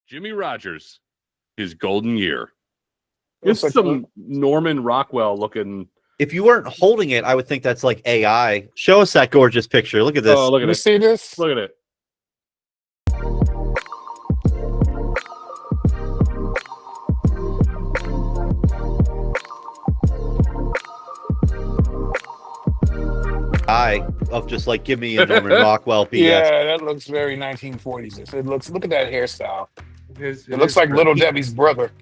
Jimmie Rodgers, his golden year. It's like some Norman Rockwell looking. If you weren't holding it, I would think that's like AI. Show us that gorgeous picture. Look at this. Oh, look at it. See this? Look at it. Of just like give me a Norman Rockwell BS. Yeah, that looks very 1940s. It looks. Look at that hairstyle. It looks like Little Debbie's brother.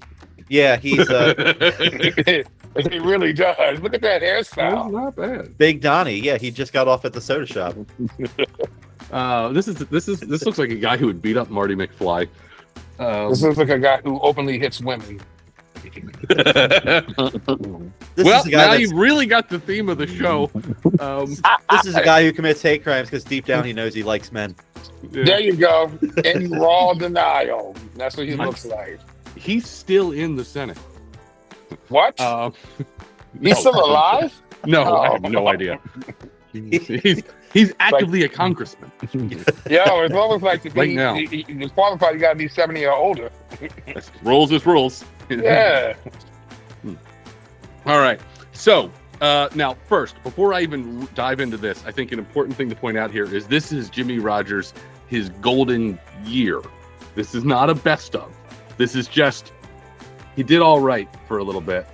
Yeah, he's It really does. Look at that hairstyle. Not bad. Big Donnie. Yeah, he just got off at the soda shop. This looks like a guy who would beat up Marty McFly. This looks like a guy who openly hits women. Well, now you've really got the theme of the show. This is a guy who commits hate crimes because deep down he knows he likes men. Yeah. There you go. In raw denial. That's what he looks like. He's still in the Senate. What? He's still alive? No, I have no idea. He's actively a congressman. Yeah, it's almost like to be right now. You qualified, you got to be 70 or older. Rules is rules. Yeah. All right. So now, first, before I even dive into this, I think an important thing to point out here is this is Jimmie Rodgers, his golden year. This is not a best of. This is just he did all right for a little bit.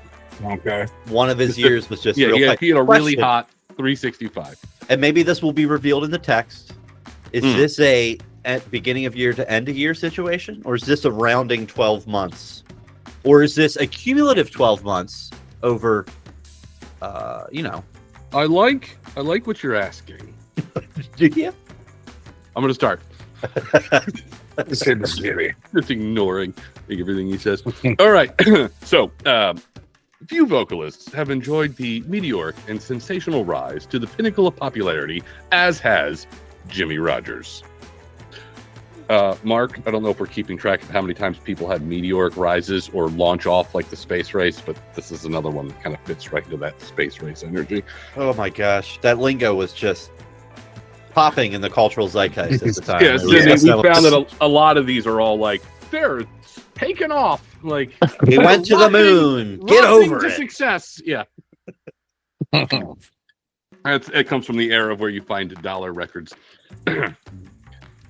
Okay. One of his years was just he had a really hot 365. And maybe this will be revealed in the text. Is this a at beginning of year to end of year situation, or is this a rounding 12 months, or is this a cumulative 12 months over? I like what you're asking. Do you? I'm gonna start. Let's hit this Jimmie. Just ignoring everything he says. All right. So, few vocalists have enjoyed the meteoric and sensational rise to the pinnacle of popularity, as has Jimmie Rodgers. Mark, I don't know if we're keeping track of how many times people had meteoric rises or launch off like the space race, but this is another one that kind of fits right into that space race energy. Oh my gosh, that lingo was just popping in the cultural zeitgeist at the time. Yeah, we found that a lot of these are all like, they're taking off. Like, we went to the moon. Get over it. Success. Yeah. It comes from the era where you find dollar records.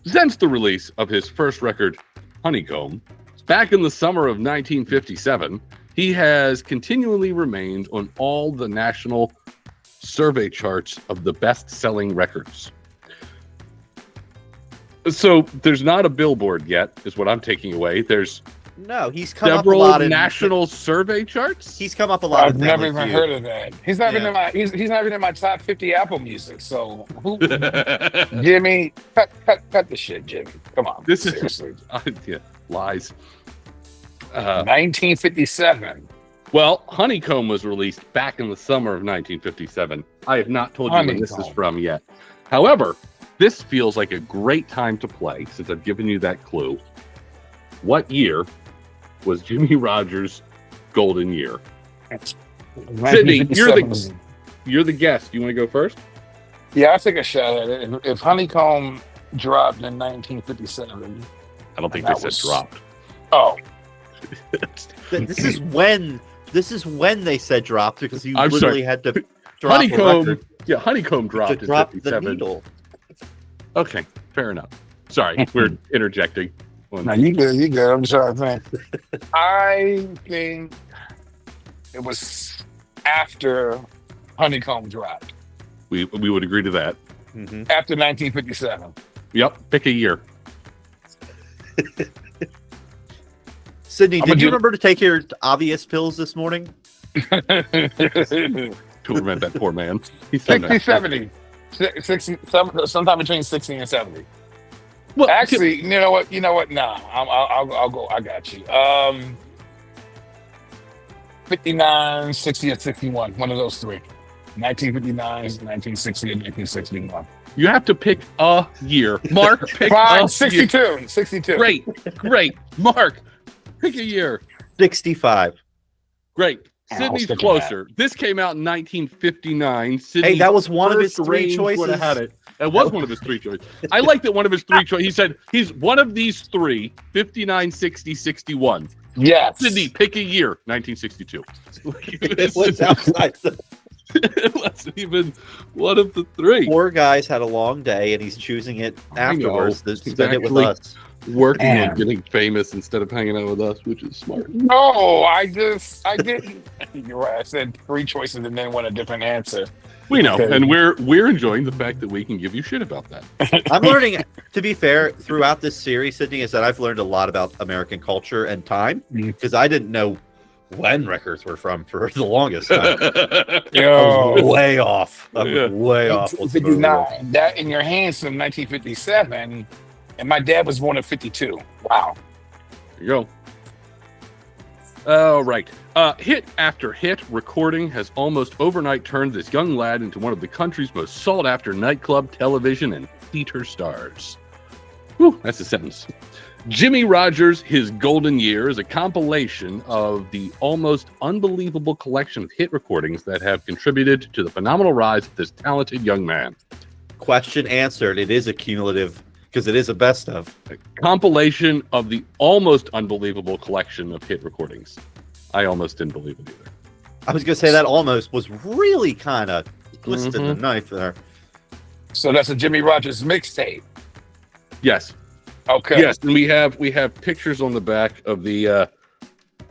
Since the release of his first record, Honeycomb, back in the summer of 1957, he has continually remained on all the national survey charts of the best-selling records. So there's not a Billboard yet, is what I'm taking away. There's he's come several up a lot national survey charts. He's come up a lot. I've never even heard of that. He's not even in my. He's not even in my top 50 Apple Music. So, Jimmie, cut the shit, Jimmie. Come on. This seriously. is lies. 1957. Well, Honeycomb was released back in the summer of 1957. I have not told you when this is from yet. However, this feels like a great time to play since I've given you that clue. What year was Jimmie Rodgers' golden year? Sidney, you're the guest. You want to go first? Yeah, I'll take a shot at it. If Honeycomb dropped in 1957, I don't think they said dropped. Oh, this is when they said dropped, because you literally had to drop Honeycomb. Yeah, Honeycomb dropped to drop in the 57. needle. Okay, fair enough. Sorry, we're interjecting. No, you good. You good. I'm trying to think. I think it was after Honeycomb dropped. We would agree to that. Mm-hmm. After 1957. Yep. Pick a year. Sidney, did you remember to take your obvious pills this morning? To prevent that poor man. He's 60, 70. 60, sometime between 60 and 70. Well, actually, you know what? Nah, I'll go. I got you. 59, 60, and 61. One of those three. 1959, 1960, and 1961. You have to pick a year. Mark, pick Fine, a 62. Year. 62. Great. Mark, pick a year. 65. Great. Sydney's closer. This came out in 1959. Hey, that was one of his three choices. Would have had it. That was one of his three choices. I like that one of his three choices. He said he's one of these three, 59, 60, 61. Yes. Sydney, pick a year, 1962. It was outside. It wasn't even one of the three. Four guys had a long day, and he's choosing it afterwards to spend it with us. Working on getting famous instead of hanging out with us, which is smart. No, I didn't. You're right. I said three choices and then want a different answer. We know, and we're enjoying the fact that we can give you shit about that. I'm learning, to be fair, throughout this series, Sidney, is that I've learned a lot about American culture and time, because I didn't know when records were from for the longest time. I was way off. Way off. 59. That in your hands from 1957, and my dad was born in 52. Wow. There you go. All right. Hit after hit, recording has almost overnight turned this young lad into one of the country's most sought-after nightclub, television, and theater stars. Whew, that's a sentence. Jimmie Rodgers, His Golden Year, is a compilation of the almost unbelievable collection of hit recordings that have contributed to the phenomenal rise of this talented young man. Question answered. It is a cumulative, because it is a best of. A compilation of the almost unbelievable collection of hit recordings. I almost didn't believe it either. I was going to say that almost was really kind of twisting the knife there. So that's a Jimmie Rodgers mixtape. Yes. Okay. Yes, and we have pictures on the back of the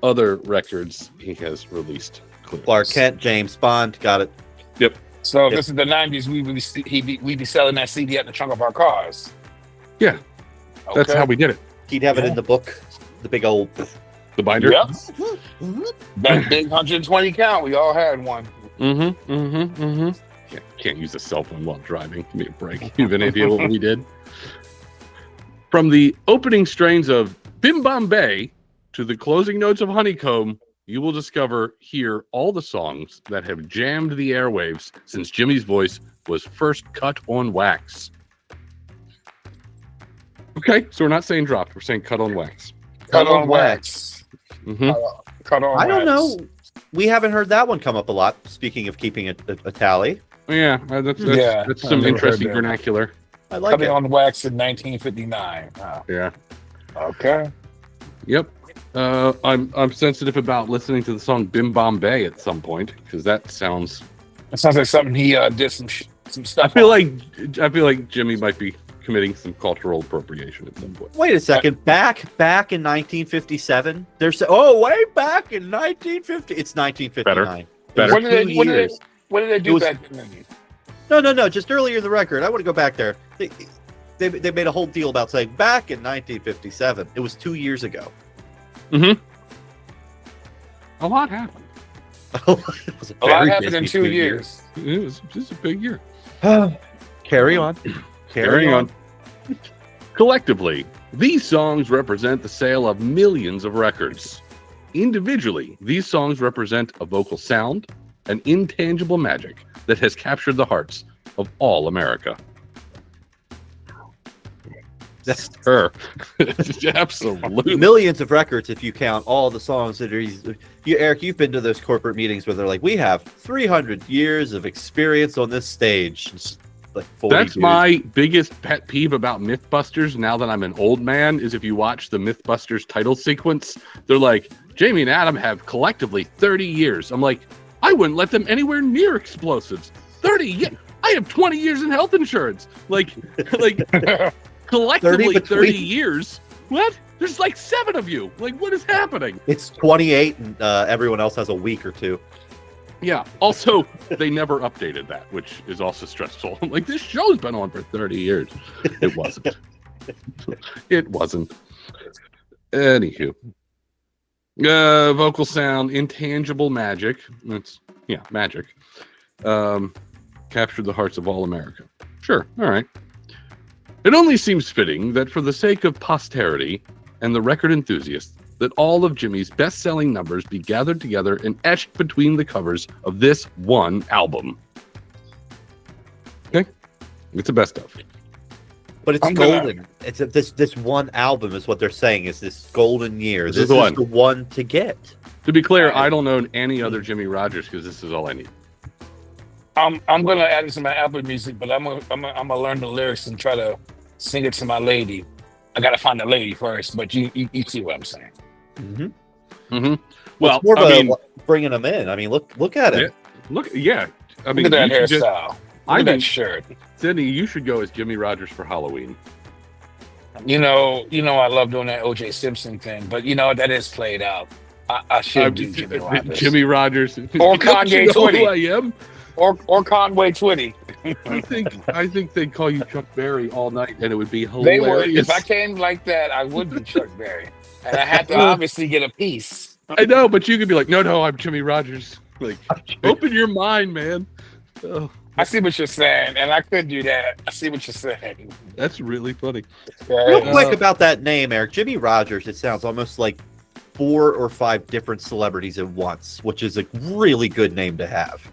other records he has released. Clark Kent, James Bond, got it. Yep. So if this is the 90s, we'd be selling that CD at the trunk of our cars. Yeah. Okay. That's how we did it. He'd have it in the book, the big old... The binder? Yep. That big 120 count, we all had one. Can't use a cell phone while driving. Give me a break. You have an idea what we did? From the opening strains of Bim Bombay to the closing notes of Honeycomb, you will discover here all the songs that have jammed the airwaves since Jimmie's voice was first cut on wax. Okay, so we're not saying dropped. We're saying cut on wax. Cut on wax. Cut on wax. I don't know. We haven't heard that one come up a lot, speaking of keeping a tally. Yeah, that's some interesting vernacular. I like Cutting it. on wax in 1959. Wow. Yeah. Okay. Yep. I'm sensitive about listening to the song Bim Bombay at some point, because that sounds like something he did some stuff. I feel like Jimmie might be committing some cultural appropriation at some point. Wait a second. Back in 1957. Way back in 1950. It's 1959. Better. What did they do back then? No. Just earlier in the record. I want to go back there. They made a whole deal about saying back in 1957. It was 2 years ago. Mm-hmm. A lot happened. A lot happened in 2 years. It was just a big year. Carry on. Carrying on. Collectively, these songs represent the sale of millions of records. Individually, these songs represent a vocal sound, an intangible magic that has captured the hearts of all America. That's her. Absolutely. Millions of records if you count all the songs that are... Eric, you've been to those corporate meetings where they're like, we have 300 years of experience on this stage. It's like 40 That's years. my biggest pet peeve about Mythbusters now that I'm an old man, is if you watch the Mythbusters title sequence, they're like, Jamie and Adam have collectively 30 years. I'm like, I wouldn't let them anywhere near explosives. 30 years. I have 20 years in health insurance. Like collectively 30 years. What? There's like 7 of you. Like, what is happening? It's 28 and everyone else has a week or two. Yeah. Also, they never updated that, which is also stressful. I'm like, this show's been on for 30 years. It wasn't. It wasn't. Anywho. Vocal sound, intangible magic. Magic. Captured the hearts of all America. Sure. All right. It only seems fitting that for the sake of posterity and the record enthusiasts, that all of Jimmie's best-selling numbers be gathered together and etched between the covers of this one album. Okay? It's a best of. But it's golden. It's this one album is what they're saying is this golden year. This is the one to get. To be clear, I don't know any other Jimmie Rodgers because this is all I need. I'm gonna add it to my Apple Music, but I'm gonna learn the lyrics and try to sing it to my lady. I gotta find the lady first, but you see what I'm saying. Mm-hmm. Mm-hmm. Well, more bringing them in. I mean, look at it. Yeah. I mean, look at that hairstyle. Look at that shirt. Sidney, you should go as Jimmie Rodgers for Halloween. You know, I love doing that O.J. Simpson thing, but that is played out. I should do Jimmie Rodgers. Jimmie Rodgers. Or Kanye Twitty. Who I am? Or Conway Twitty. I think they'd call you Chuck Berry all night, and it would be hilarious. They would. If I came like that, I would be Chuck Berry, and I had to obviously get a piece. I know, but you could be like, no, I'm Jimmie Rodgers. Like, open your mind, man. Oh. I see what you're saying, and I could do that. I see what you're saying. That's really funny. Real quick about that name, Eric. Jimmie Rodgers. It sounds almost like 4 or 5 different celebrities at once, which is a really good name to have.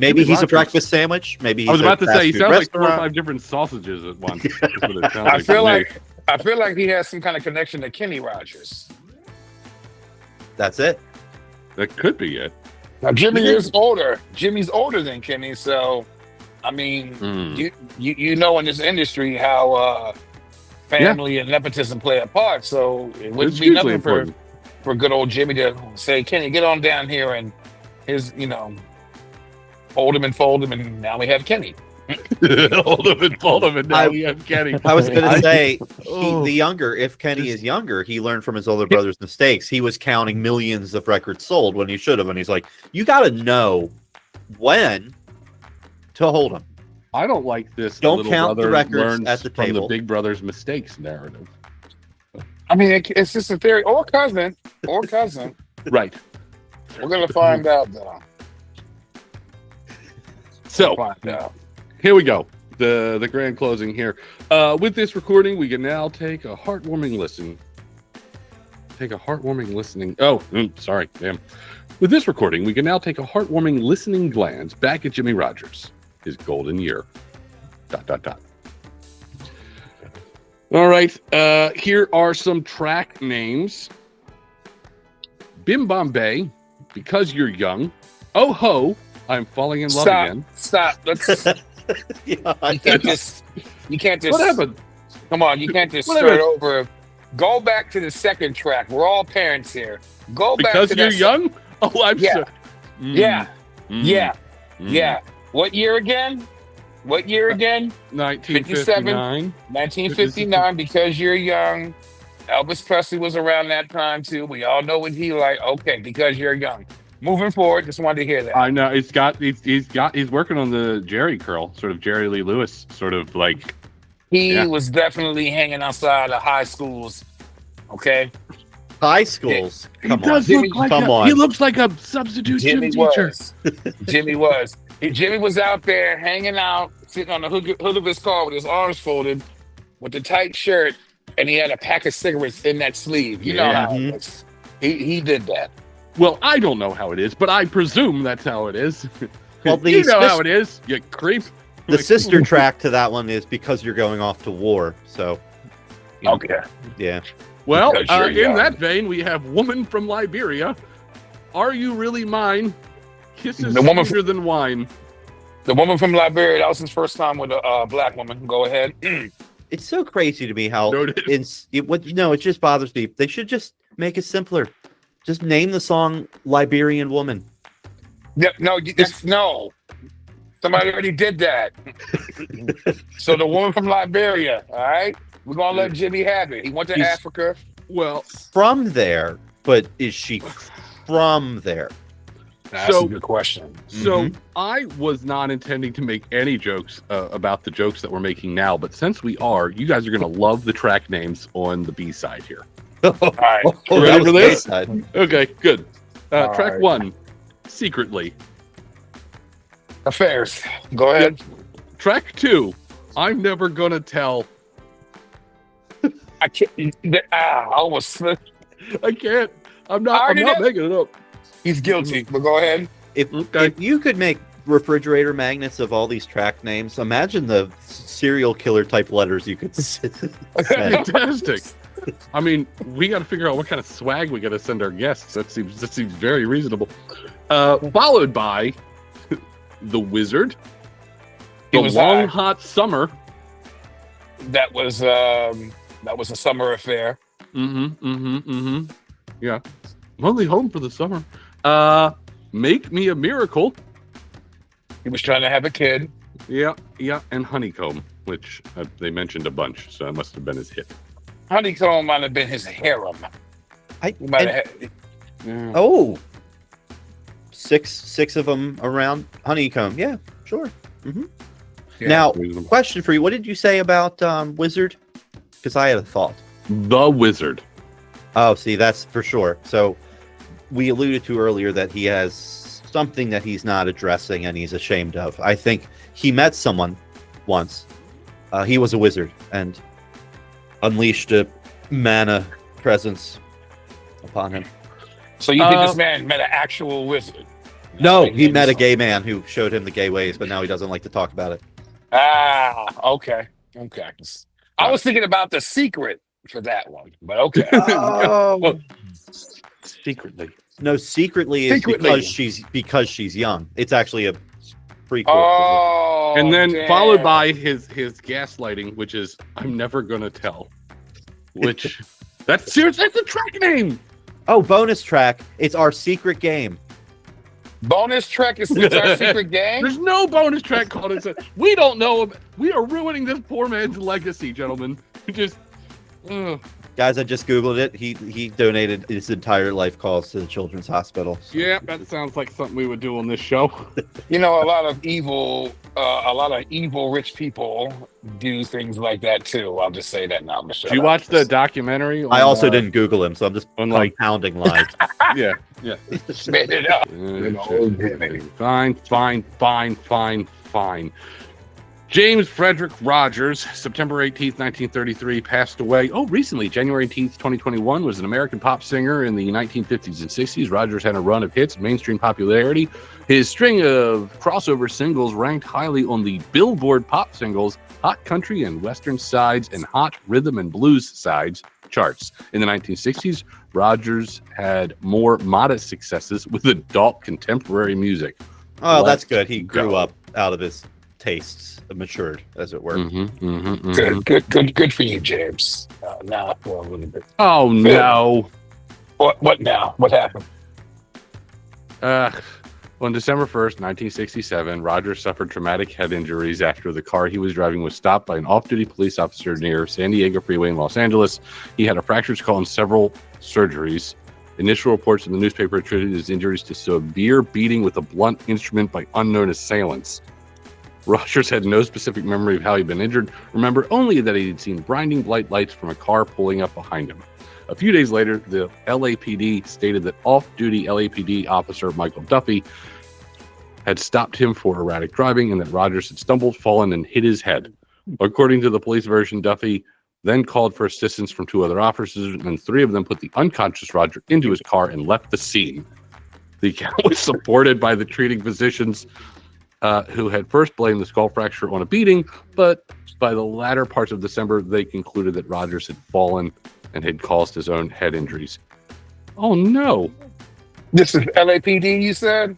Maybe he's a breakfast sandwich. Maybe he's I was about to say he sounds restaurant. like 4 or 5 different sausages at once. I feel like he has some kind of connection to Kenny Rogers. That's it. That could be it. Now Jimmie is older. Jimmie's older than Kenny, so I mean, you know in this industry how family and nepotism play a part. So it wouldn't be nothing for good old Jimmie to say, Kenny, get on down here and his, hold him and fold him, and now we have Kenny. Hold him and fold him, and now we have Kenny. I was going to say, if Kenny is younger, he learned from his older brother's mistakes. He was counting millions of records sold when he should have, and he's like, you got to know when to hold him. I don't like this. Don't count the records at the table. From the big brother's mistakes narrative. I mean, it's just a theory, or cousin. Right. We're gonna find out, though. So here we go. The grand closing here. With this recording, we can now take a heartwarming listen. Sorry, damn. With this recording, we can now take a heartwarming listening glance back at Jimmie Rodgers, his golden year. ... All right. Here are some track names. Bim Bombay, Because You're Young. Oh Ho, I'm Falling in Love Again. Stop. Let's. You can't just. What happened? Come on, you can't just start over. Go back to the second track. We're all parents here. Go back Because to You're Young. Oh, I'm yeah. sorry. Yeah. What year again? 1959. 1959. Because You're Young. Elvis Presley was around that time too. We all know what he like. Okay, Because You're Young. Moving forward, just wanted to hear that. I know he's working on the Jerry curl, sort of Jerry Lee Lewis, sort of like. He was definitely hanging outside of high schools. Okay. High schools. He looks like a substitute gym teacher. Jimmie was. Jimmie was out there hanging out, sitting on the hood of his car with his arms folded, with the tight shirt, and he had a pack of cigarettes in that sleeve. You know how it is. He did that. Well, I don't know how it is, but I presume that's how it is. Well, you know how it is, you creep. The sister track to that one is Because You're Going Off to War. So, okay. Yeah. Well, in that vein, we have Woman from Liberia. Are You Really Mine? Kisses sweeter than wine. The Woman from Liberia, that was his first time with a black woman. Go ahead. It's so crazy to me how it just bothers me. They should just make it simpler. Just name the song Liberian Woman. No. Somebody already did that. So the Woman from Liberia, all right? We're going to let Jimmie have it. He went to Africa. Well, from there, but is she from there? That's a good question. So I was not intending to make any jokes about the jokes that we're making now, but since we are, you guys are going to love the track names on the B side here. All right. Ready for this? Okay, good. Track 1, Secretly. Affairs. Go ahead. Track 2, I'm Never Gonna Tell. I can't. I almost slipped. I can't. I'm not making it up. He's guilty, but go ahead. If you could make refrigerator magnets of all these track names, imagine the serial killer type letters you could send. Fantastic. I mean, we got to figure out what kind of swag we got to send our guests. That seems very reasonable. Followed by the Wizard, the Long Hot Summer. That was a summer affair. Yeah, I'm only home for the summer. Make Me a Miracle. He was trying to have a kid. Yeah, and Honeycomb, which they mentioned a bunch, so that must have been his hit. Honeycomb might have been his harem. Six of them around Honeycomb. Yeah, sure. Mm-hmm. Yeah. Now, question for you: what did you say about Wizard? Because I had a thought. The Wizard. Oh, see, that's for sure. So we alluded to earlier that he has something that he's not addressing and he's ashamed of. I think he met someone once. He was a wizard and unleashed a mana presence upon him. So you think this man met an actual wizard? No, he met a gay man who showed him the gay ways, but now he doesn't like to talk about it. Okay. I was thinking about The Secret for that one, but okay. Oh. Secretly. No, secretly is because she's young. It's actually a prequel. Oh, and then followed by his gaslighting, which is I'm never gonna tell. Which that's a track name. Oh, bonus track. It's our secret game. Bonus track is our secret game. There's no bonus track called it. We don't know. We are ruining this poor man's legacy, gentlemen. Guys, I just Googled it. He donated his entire life calls to the Children's Hospital. So. Yeah, that sounds like something we would do on this show. You know, a lot of evil rich people do things like that too. I'll just say that now. Did you watch the documentary? I also didn't Google him, so I'm just compounding lies. Yeah. Spit it up. Fine. James Frederick Rodgers, September 18th, 1933, passed away. Recently, January 18th, 2021, was an American pop singer in the 1950s and 60s. Rodgers had a run of hits, mainstream popularity. His string of crossover singles ranked highly on the Billboard Pop Singles, Hot Country and Western Sides, and Hot Rhythm and Blues Sides charts. In the 1960s, Rodgers had more modest successes with adult contemporary music. Oh, that's good. He grew up out of his tastes, matured, as it were. Good for you, James. Now I feel a little bit. Oh no! What now? What happened? On December 1st, 1967, Rodgers suffered traumatic head injuries after the car he was driving was stopped by an off-duty police officer near San Diego Freeway in Los Angeles. He had a fractured skull and several surgeries. Initial reports in the newspaper attributed his injuries to severe beating with a blunt instrument by unknown assailants. Rodgers had no specific memory of how he'd been injured, remember only that he had seen blinding bright lights from a car pulling up behind him. A few days later, the LAPD stated that off-duty LAPD officer Michael Duffy had stopped him for erratic driving and that Rodgers had stumbled, fallen, and hit his head. According to the police version, Duffy then called for assistance from two other officers, and three of them put the unconscious Rodgers into his car and left the scene. The account was supported by the treating physicians who had first blamed the skull fracture on a beating, but by the latter parts of December, they concluded that Rodgers had fallen and had caused his own head injuries. Oh, no. This is LAPD, you said?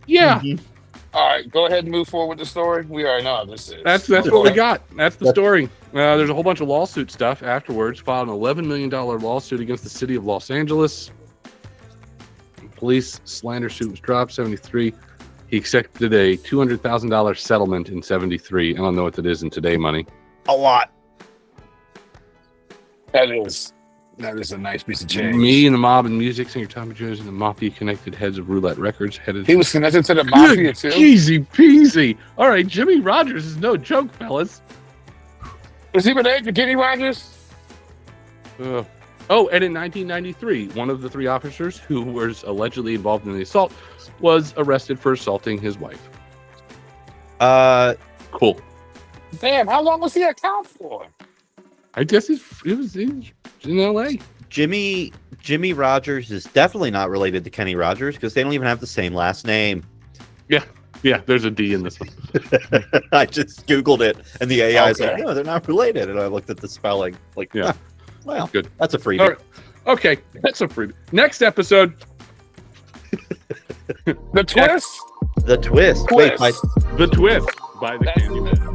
Yeah. Mm-hmm. All right, go ahead and move forward with the story. We already know how this is. That's what we got. That's the story. There's a whole bunch of lawsuit stuff afterwards. Filed an $11 million lawsuit against the city of Los Angeles. Police slander suit was dropped, 73. He accepted a $200,000 settlement in 73. I don't know what that is in today money. A lot. That is a nice piece of change. Me and the mob and music singer Tommy Jones and the mafia connected heads of Roulette Records headed. He was connected to the mafia too. Easy peasy. All right, Jimmie Rodgers is no joke, fellas. Was he related to Kenny Rodgers? And in 1993, one of the three officers who was allegedly involved in the assault was arrested for assaulting his wife. Cool. Damn, how long was he at town for? I guess it was in L.A. Jimmie Rodgers is definitely not related to Kenny Rodgers because they don't even have the same last name. Yeah, there's a D in this one. I just Googled it, and the AI is like, no, they're not related. And I looked at the spelling, like, yeah. Well, good. That's a freebie. All right. Okay, that's a freebie. Next episode. The twist. The twist. Wait, The twist by the That's- Candyman.